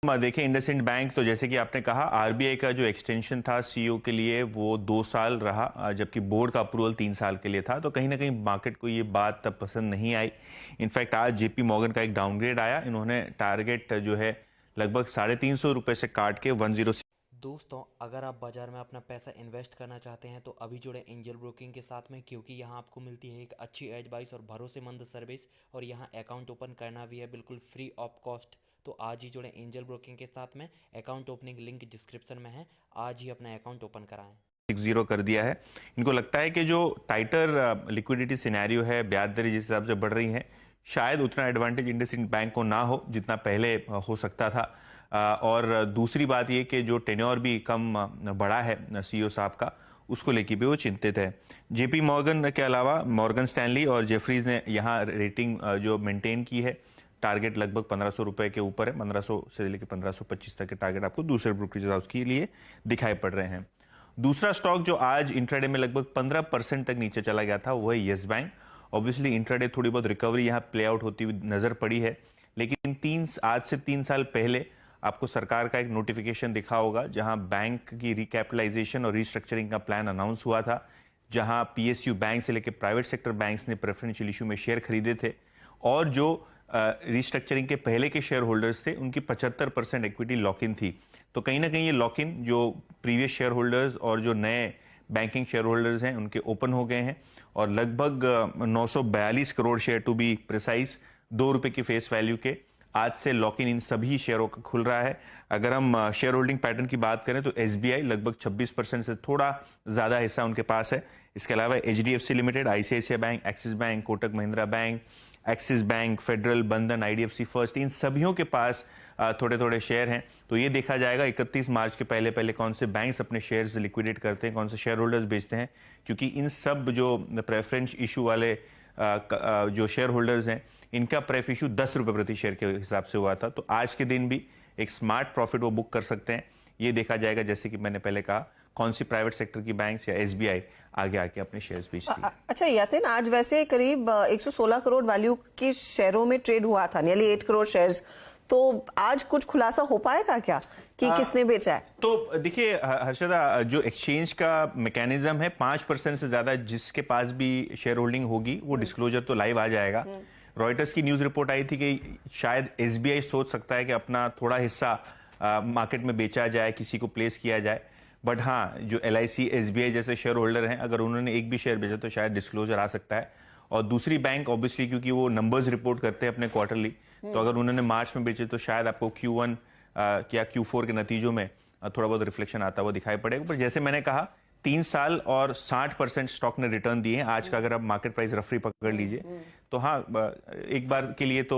देखें इंडसइंड बैंक तो जैसे कि आपने कहा आरबीआई का जो एक्सटेंशन था सीईओ के लिए वो 2 साल रहा, जबकि बोर्ड का अप्रूवल 3 साल के लिए था। तो कहीं ना कहीं मार्केट को ये बात तब पसंद नहीं आई। इनफैक्ट आज जेपी मॉर्गन का एक डाउनग्रेड आया। इन्होंने टारगेट जो है लगभग ₹350 से काट के 106। दोस्तों, अगर आप बाज़ार में अपना पैसा इन्वेस्ट करना चाहते हैं तो अभी जुड़े एंजल ब्रोकिंग के साथ में, क्योंकि यहां आपको मिलती है एक अच्छी एडवाइस और भरोसेमंद सर्विस, और यहां अकाउंट ओपन करना भी है बिल्कुल फ्री ऑफ कॉस्ट। तो आज ही जुड़े एंजल ब्रोकिंग के साथ में। अकाउंट ओपनिंग लिंक डिस्क्रिप्शन में है। आज ही अपना अकाउंट ओपन कराएं। 0 कर दिया है। इनको लगता है कि जो टाइटर लिक्विडिटी सिनेरियो है, ब्याज दरें जिस हिसाब से बढ़ रही हैं, शायद उतना एडवांटेज इंडसइंड बैंक को ना हो जितना पहले हो सकता था। और दूसरी बात ये कि जो टेन्योर भी कम बढ़ा है सीईओ साहब का, उसको लेके भी वो चिंतित है। जेपी मॉर्गन के अलावा मॉर्गन स्टैनली और जेफरीज ने यहाँ रेटिंग जो मेंटेन की है। टारगेट लगभग ₹1500 के ऊपर है। 1500 से लेकर 1525 तक के टारगेट आपको दूसरे ब्रोकरेज हाउस के लिए दिखाई पड़ रहे हैं। दूसरा स्टॉक जो आज इंट्राडे में लगभग 15% तक नीचे चला गया था वो है येस बैंक। ऑब्वियसली इंट्राडे थोड़ी बहुत रिकवरी यहाँ प्ले आउट होती हुई नजर पड़ी है, लेकिन आज से 3 साल पहले आपको सरकार का एक नोटिफिकेशन दिखा होगा जहां बैंक की रिकैपिटलाइजेशन और रिस्ट्रक्चरिंग का प्लान अनाउंस हुआ था, जहां पीएसयू बैंक से लेकर प्राइवेट सेक्टर बैंक्स ने प्रेफरेंशियल इशू में शेयर खरीदे थे, और जो रिस्ट्रक्चरिंग के पहले के शेयर होल्डर्स थे उनकी 75% इक्विटी लॉक इन थी। तो कहीं ना कहीं ये लॉक इन जो प्रीवियस शेयर होल्डर्स और जो नए बैंकिंग शेयर होल्डर्स हैं उनके ओपन हो गए हैं, और लगभग 942 crore share to be precise ₹2 की फेस वैल्यू के आज से लॉक इन सभी शेयरों का खुल रहा है। अगर हम शेयर होल्डिंग पैटर्न की बात करें तो एसबीआई लगभग 26% से थोड़ा ज्यादा हिस्सा उनके पास है। इसके अलावा HDFC limited, ICICI bank, axis bank, Kotak Mahindra bank, axis bank, federal, बंधन, आईडीएफसी फर्स्ट, इन सभियों के पास थोड़े थोड़े शेयर हैं। तो ये देखा जाएगा 31 मार्च के पहले पहले कौन से बैंक्स अपने शेयर्स लिक्विडेट करते हैं, कौन से शेयर होल्डर्स बेचते हैं, क्योंकि इन सब जो प्रेफरेंस इशू वाले जो शेयर होल्डर्स हैं इनका प्रेफ इशू ₹10 प्रति शेयर के हिसाब से हुआ था। तो आज के दिन भी एक स्मार्ट प्रॉफिट वो बुक कर सकते हैं। ये देखा जाएगा, जैसे कि मैंने पहले कहा, कौन सी प्राइवेट सेक्टर की बैंक्स या एसबीआई आगे आके अपने शेयर्स बेचती है। अच्छा यातिन, आज वैसे करीब 116 करोड़ वैल्यू के शेयरों में ट्रेड हुआ था, नियरली 8 करोड़ शेयर्स। तो आज कुछ खुलासा हो पाएगा क्या कि किसने बेचा है? तो देखिए हर्षदा, जो एक्सचेंज का मैकेनिज्म है, 5% से ज्यादा जिसके पास भी शेयर होल्डिंग होगी वो डिस्क्लोजर तो लाइव आ जाएगा। रॉयटर्स की न्यूज रिपोर्ट आई थी कि शायद एसबीआई सोच सकता है कि अपना थोड़ा हिस्सा मार्केट में बेचा जाए, किसी को प्लेस किया जाए। बट हाँ, जो एलआईसी, एसबीआई जैसे शेयर होल्डर हैं, अगर उन्होंने एक भी शेयर बेचा तो शायद डिस्क्लोजर आ सकता है। और दूसरी बैंक ऑब्वियसली, क्योंकि वो नंबर्स रिपोर्ट करते हैं अपने क्वार्टरली, तो अगर उन्होंने मार्च में बेचे तो शायद आपको Q1 या Q4 के नतीजों में थोड़ा बहुत रिफ्लेक्शन आता हुआ दिखाई पड़ेगा। पर जैसे मैंने कहा, 3 साल और 60% स्टॉक ने रिटर्न दिए हैं। आज का अगर आप मार्केट प्राइस रफली पकड़ लीजिए तो हाँ, एक बार के लिए तो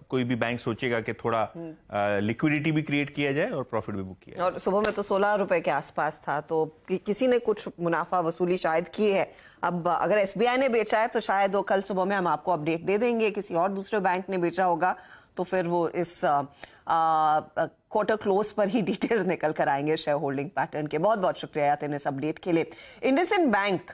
कोई भी बैंक सोचेगा कि थोड़ा लिक्विडिटी भी क्रिएट किया जाए और प्रॉफिट भी बुक किया जाए। और सुबह में तो ₹16 के आसपास था, तो किसी ने कुछ मुनाफा वसूली शायद की है। अब अगर एसबीआई ने बेचा है तो शायद वो कल सुबह में हम आपको अपडेट दे देंगे। किसी और दूसरे बैंक ने बेचा होगा तो फिर वो इस क्वार्टर क्लोज पर ही डिटेल्स निकल कर आएंगे शेयर होल्डिंग पैटर्न के। बहुत बहुत शुक्रिया यातिन इस अपडेट के लिए। इंडसइंड बैंक